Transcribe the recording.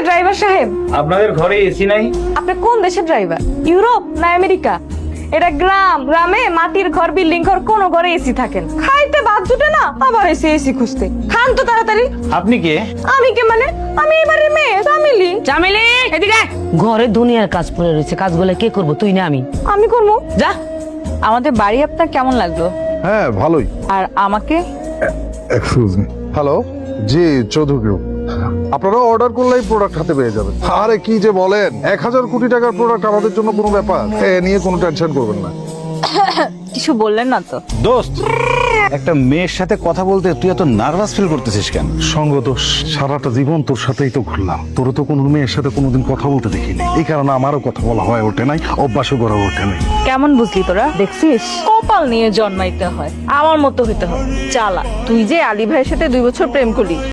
Driver সাহেব, আপনাদের ঘরে এসি নাই? আপনি কোন দেশের ড্রাইভার? ইউরোপ না আমেরিকা? এটা গ্রাম, গ্রামে মাটির ঘর, বিল্ডিং ঘর, কোন ঘরে এসি থাকেন? খাইতে ভাত জুটে না, আবার এসি এসি খুঁজতে। খান তো তাড়াতাড়ি। আপনি কে? আমি কে মানে? আমি এবারে মেয়ে চামেলি। চামেলি এদিকে আয়। ঘরে দুনিয়ার কাজ পড়ে রয়েছে, কাজগুলো কে করবো, তুই না আমি? আমি করবো। যা। আমাদের বাড়ি আপনার কেমন লাগলো? হ্যাঁ ভালোই। আর আমাকে? Excuse me. হ্যালো, জি চৌধুরী। আপনারা অর্ডার করলেই প্রোডাক্ট হাতে পেয়ে যাবেন। আরে কি যে বলেন, 1000 কোটি টাকার প্রোডাক্ট আমাদের জন্য কোনো ব্যাপার? এ নিয়ে কোনো টেনশন করবেন না। কিছু বললেন না তো? দোস্ত, একটা মেয়ের সাথে কথা বলতে তুই এত নার্ভাস ফিল করতেছিস কেন? সঙ্গ দোষ, সারাটা জীবন তোর সাথেই তো ঘুরলাম, তোর তো কোনো মেয়ের সাথে কোনোদিন কথা বলতে দেখিনি। এই কারণে আমারও কথা বলা হয়ে ওঠে নাই, অভ্যাসও করা ওঠে নাই। কেমন বুঝলি তোরা? দেখছিস, কপাল নিয়ে জন্মাইতে হয়, আমার মতো হইতে হয়। চালা, তুই যে আলী ভাইয়ের সাথে 2 বছর প্রেম করলি,